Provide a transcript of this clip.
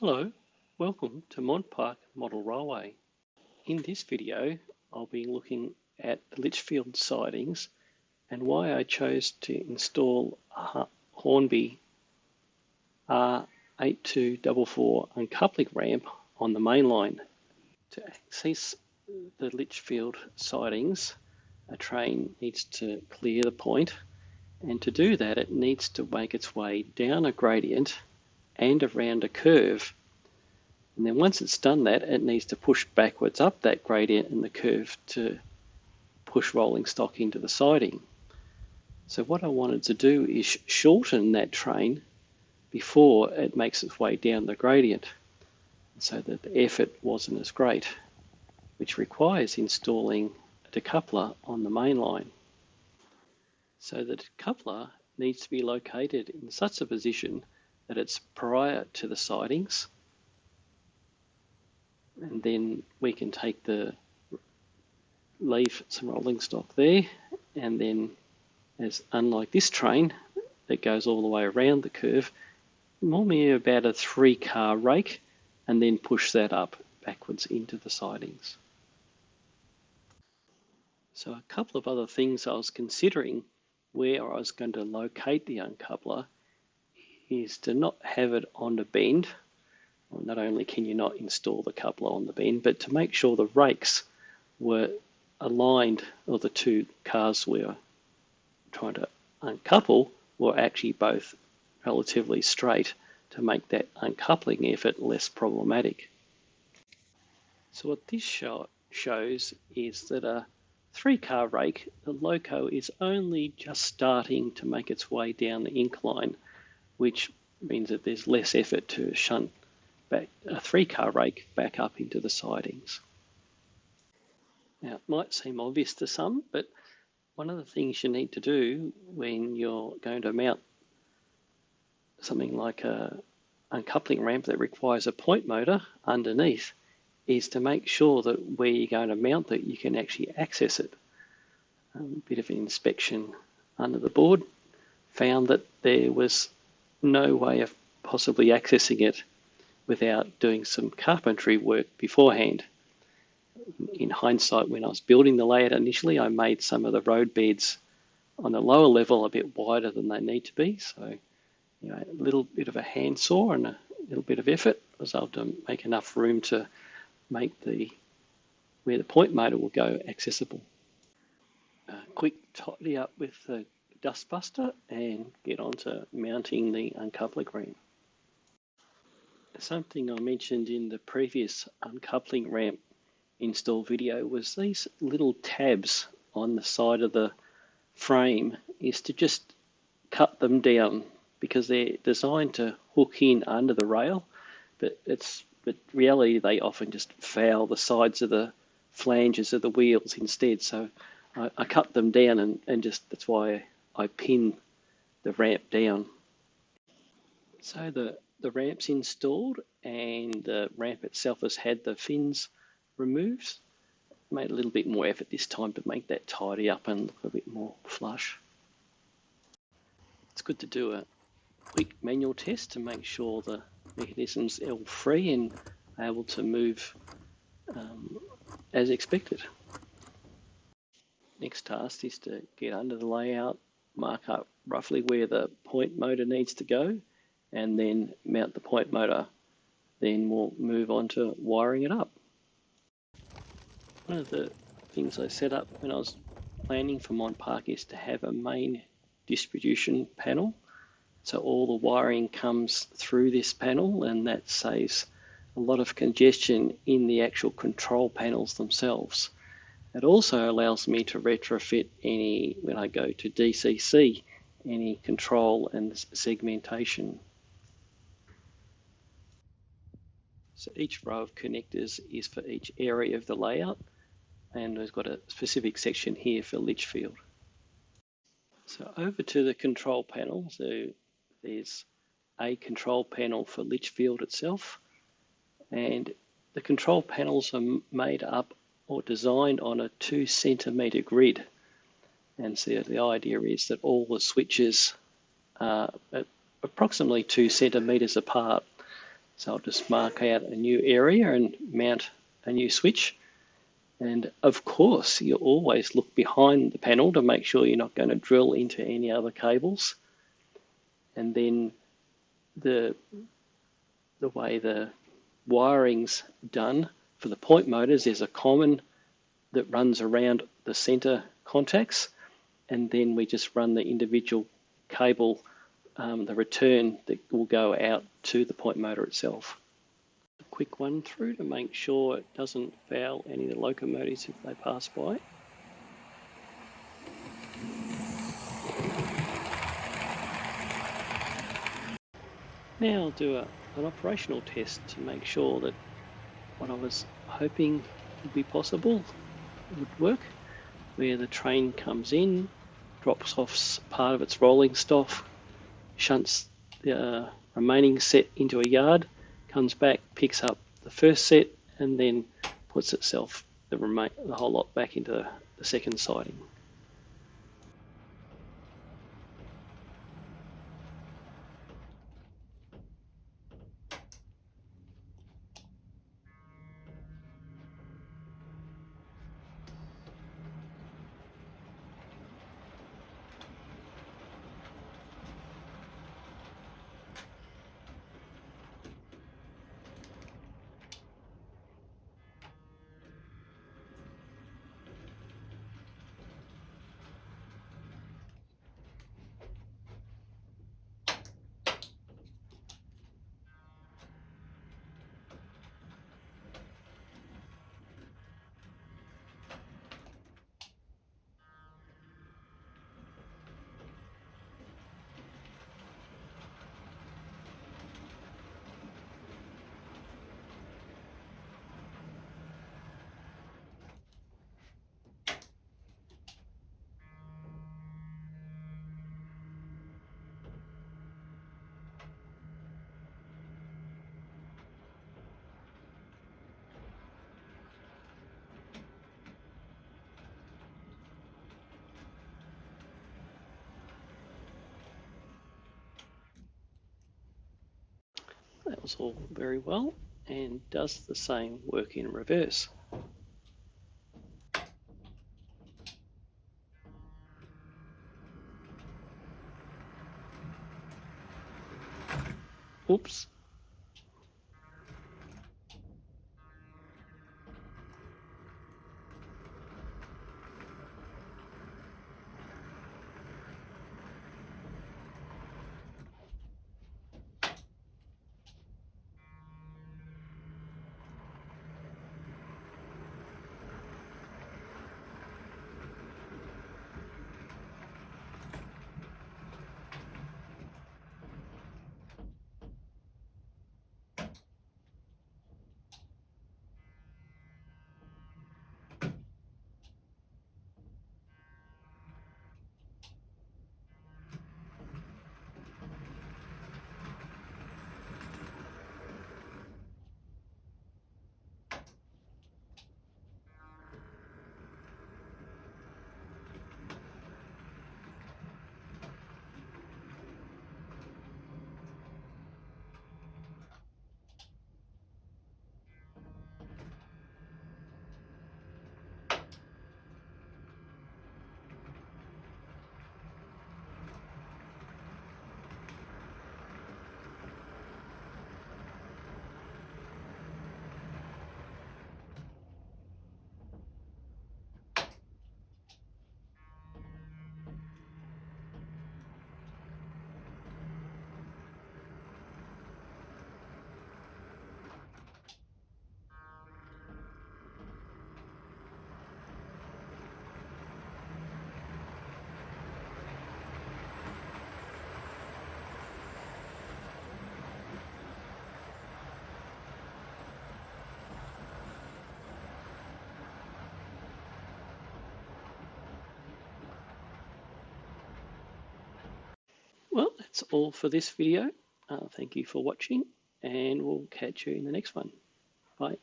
Hello, welcome to Mont Park Model Railway. In this video, I'll be looking at the Lichfield Sidings and why I chose to install a Hornby R8244 uncoupling ramp on the Mainline. To access the Lichfield Sidings, a train needs to clear the point, and to do that it needs to make its way down a gradient and around a curve. And then once it's done that, it needs to push backwards up that gradient and the curve to push rolling stock into the siding. So what I wanted to do is shorten that train before it makes its way down the gradient, so that the effort wasn't as great, which requires installing a decoupler on the main line. So the decoupler needs to be located in such a position that it's prior to the sidings, and then we can leave some rolling stock there, and then unlike this train that goes all the way around the curve, normally about a 3-car rake, and then push that up backwards into the sidings. So a couple of other things I was considering where I was going to locate the uncoupler is to not have it on the bend. Well, not only can you not install the coupler on the bend, but to make sure the rakes were aligned, or the two cars we were trying to uncouple were actually both relatively straight to make that uncoupling effort less problematic. So what this shows is that a 3-car rake, the loco is only just starting to make its way down the incline, which means that there's less effort to shunt back a 3-car rake back up into the sidings. Now, it might seem obvious to some, but one of the things you need to do when you're going to mount something like a uncoupling ramp that requires a point motor underneath is to make sure that where you're going to mount it, you can actually access it. A bit of an inspection under the board found that there was no way of possibly accessing it without doing some carpentry work beforehand. In hindsight, when I was building the layout initially, I made some of the road beds on the lower level a bit wider than they need to be. So, a little bit of a handsaw and a little bit of effort was able to make enough room to make where the point motor will go accessible. Quick tidy up with the dustbuster and get on to mounting the uncoupling ramp. Something I mentioned in the previous uncoupling ramp install video was these little tabs on the side of the frame is to just cut them down, because they're designed to hook in under the rail, but reality they often just foul the sides of the flanges of the wheels instead. So I cut them down and just that's why I pin the ramp down. So the ramp's installed and the ramp itself has had the fins removed. Made a little bit more effort this time to make that tidy up and look a bit more flush. It's good to do a quick manual test to make sure the mechanism's all free and able to move as expected. Next task is to get under the layout, mark up roughly where the point motor needs to go, and then mount the point motor. Then we'll move on to wiring it up. One of the things I set up when I was planning for Mont Park is to have a main distribution panel. So all the wiring comes through this panel, and that saves a lot of congestion in the actual control panels themselves. It also allows me to retrofit when I go to DCC, any control and segmentation. So each row of connectors is for each area of the layout, and we've got a specific section here for Lichfield. So over to the control panel. So there's a control panel for Lichfield itself, and the control panels are made up or designed on a 2-centimetre grid. And so the idea is that all the switches are at approximately 2 centimetres apart, So I'll just mark out a new area and mount a new switch. And of course, you always look behind the panel to make sure you're not going to drill into any other cables. And then the way the wiring's done for the point motors, there's a common that runs around the center contacts, and then we just run the individual cable, the return that will go out to the point motor itself. A quick one through to make sure it doesn't foul any of the locomotives if they pass by. Now I'll do an operational test to make sure that what I was hoping would be possible would work, where the train comes in, drops off part of its rolling stock, shunts the remaining set into a yard, comes back, picks up the first set, and then puts itself the whole lot back into the second siding. That was all very well, and does the same work in reverse. Oops. Well, that's all for this video. Thank you for watching, and we'll catch you in the next one. Bye.